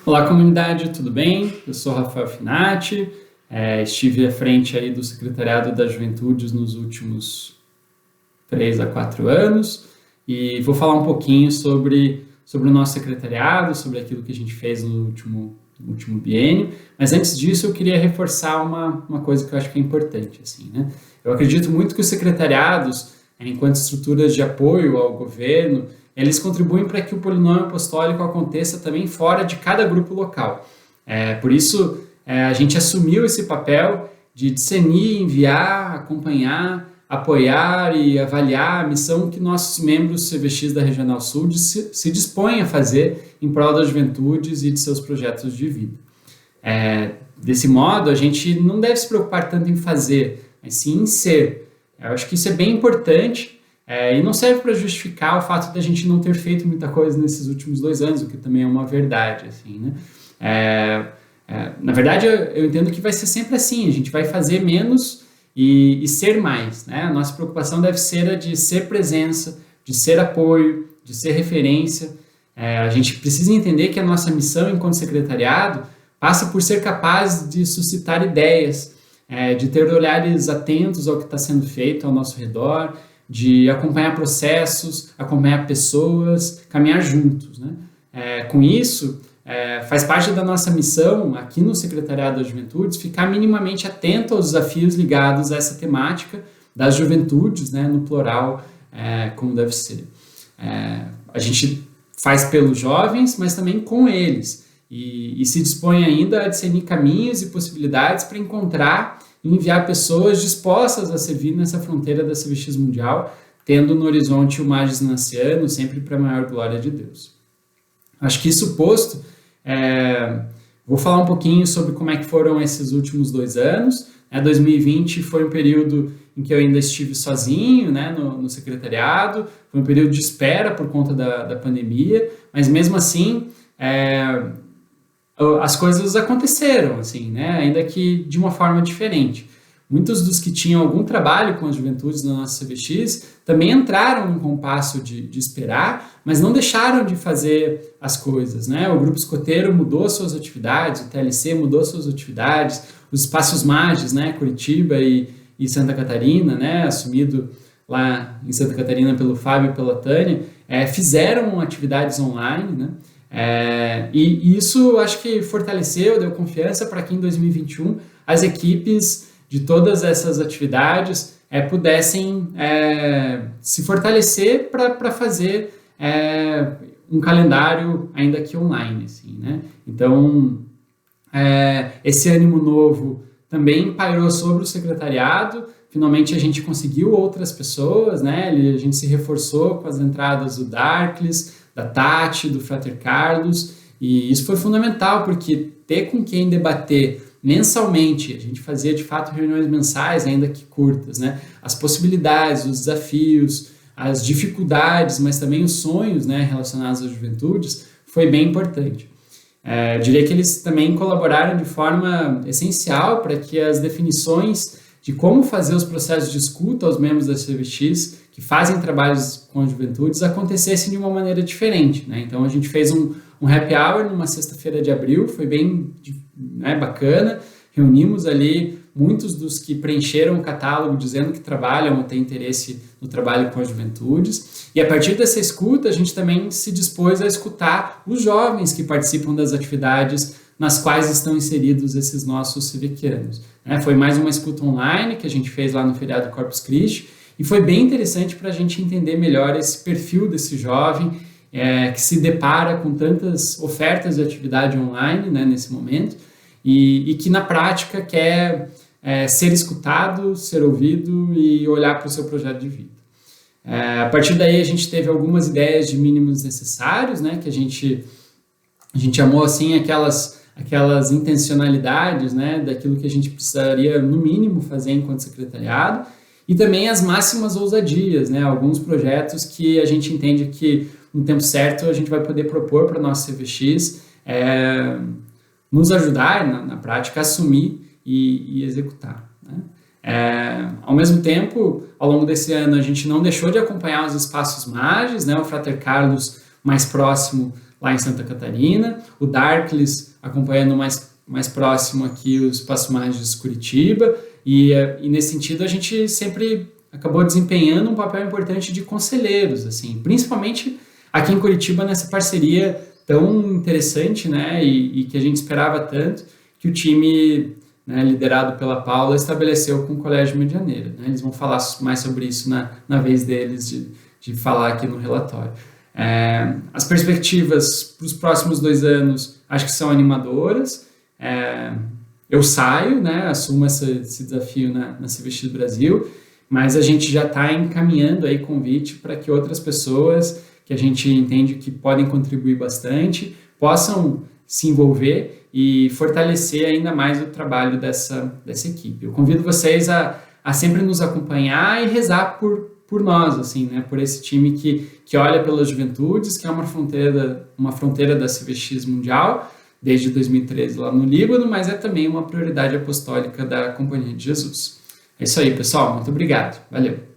Olá, comunidade, tudo bem? Eu sou Rafael Finati, estive à frente aí do Secretariado das Juventudes nos últimos 3 a 4 anos e vou falar um pouquinho sobre o nosso secretariado, sobre aquilo que a gente fez no último biênio, mas antes disso eu queria reforçar uma coisa que eu acho que é importante, assim, né? Eu acredito muito que os secretariados, enquanto estruturas de apoio ao governo, eles contribuem para que o polinômio apostólico aconteça também fora de cada grupo local. Por isso, a gente assumiu esse papel de discernir, enviar, acompanhar, apoiar e avaliar a missão que nossos membros CVX da Regional Sul se dispõem a fazer em prol das juventudes e de seus projetos de vida. Desse modo, a gente não deve se preocupar tanto em fazer, mas sim em ser. Eu acho que isso é bem importante. E não serve para justificar o fato de a gente não ter feito muita coisa nesses últimos 2 anos, o que também é uma verdade, assim, né? Na verdade, eu entendo que vai ser sempre assim, a gente vai fazer menos e ser mais, né? A nossa preocupação deve ser a de ser presença, de ser apoio, de ser referência. A gente precisa entender que a nossa missão enquanto secretariado passa por ser capaz de suscitar ideias, de ter olhares atentos ao que está sendo feito ao nosso redor, de acompanhar processos, acompanhar pessoas, caminhar juntos, né? Com isso, faz parte da nossa missão aqui no Secretariado das Juventudes ficar minimamente atento aos desafios ligados a essa temática das juventudes, né, no plural, como deve ser. A gente faz pelos jovens, mas também com eles, e se dispõe ainda a discernir caminhos e possibilidades para encontrar e enviar pessoas dispostas a servir nessa fronteira da CVX mundial, tendo no horizonte o Magis Naciano, sempre para a maior glória de Deus. Acho que isso posto, vou falar um pouquinho sobre como é que foram esses últimos 2 anos. 2020 foi um período em que eu ainda estive sozinho, né, no secretariado, foi um período de espera por conta da pandemia, mas mesmo assim, as coisas aconteceram, assim, né? Ainda que de uma forma diferente. Muitos dos que tinham algum trabalho com as juventudes na nossa CVX também entraram num compasso de esperar, mas não deixaram de fazer as coisas, né? O Grupo Escoteiro mudou suas atividades, o TLC mudou suas atividades, os Espaços Magis, né? Curitiba e Santa Catarina, né? Assumido lá em Santa Catarina pelo Fábio e pela Tânia, fizeram atividades online, né? E isso acho que fortaleceu, deu confiança para que em 2021 as equipes de todas essas atividades pudessem se fortalecer para fazer um calendário ainda que online, assim, né? Então, esse ânimo novo também pairou sobre o secretariado. Finalmente a gente conseguiu outras pessoas, né? A gente se reforçou com as entradas do Darkles, da Tati, do Frater Carlos, e isso foi fundamental, porque ter com quem debater mensalmente, a gente fazia de fato reuniões mensais, ainda que curtas, né? As possibilidades, os desafios, as dificuldades, mas também os sonhos, né, relacionados às juventudes, foi bem importante. Diria que eles também colaboraram de forma essencial para que as definições de como fazer os processos de escuta aos membros da CVX que fazem trabalhos com as juventudes acontecessem de uma maneira diferente, né? Então a gente fez um happy hour numa sexta-feira de abril, foi bem, né, bacana, reunimos ali muitos dos que preencheram o catálogo dizendo que trabalham ou têm interesse no trabalho com as juventudes, e a partir dessa escuta a gente também se dispôs a escutar os jovens que participam das atividades nas quais estão inseridos esses nossos civiquianos. Foi mais uma escuta online que a gente fez lá no feriado Corpus Christi, e foi bem interessante para a gente entender melhor esse perfil desse jovem que se depara com tantas ofertas de atividade online, né, nesse momento, e que na prática quer ser escutado, ser ouvido e olhar para o seu projeto de vida. A partir daí a gente teve algumas ideias de mínimos necessários, né, que a gente chamou assim aquelas intencionalidades, né, daquilo que a gente precisaria no mínimo fazer enquanto secretariado, e também as máximas ousadias, né, alguns projetos que a gente entende que no tempo certo a gente vai poder propor para a nossa CVX, nos ajudar na prática a assumir e executar, né? Ao mesmo tempo, ao longo desse ano a gente não deixou de acompanhar os Espaços Magis, né, o Frater Carlos mais próximo lá em Santa Catarina, o Darkles acompanhando mais próximo aqui os Espaço Mágicos Curitiba, e nesse sentido a gente sempre acabou desempenhando um papel importante de conselheiros, assim, principalmente aqui em Curitiba nessa parceria tão interessante, né, e que a gente esperava tanto, que o time, né, liderado pela Paula, estabeleceu com o Colégio Medianeira, né? Eles vão falar mais sobre isso na vez deles de falar aqui no relatório. As perspectivas para os próximos 2 anos acho que são animadoras. Eu saio, né, assumo esse desafio na CVX Brasil, mas a gente já está encaminhando aí convite para que outras pessoas que a gente entende que podem contribuir bastante possam se envolver e fortalecer ainda mais o trabalho dessa equipe. Eu convido vocês a sempre nos acompanhar e rezar por nós, assim, né, por esse time que olha pelas juventudes, que é uma fronteira da CVX mundial, desde 2013 lá no Líbano, mas é também uma prioridade apostólica da Companhia de Jesus. É isso aí, pessoal. Muito obrigado. Valeu.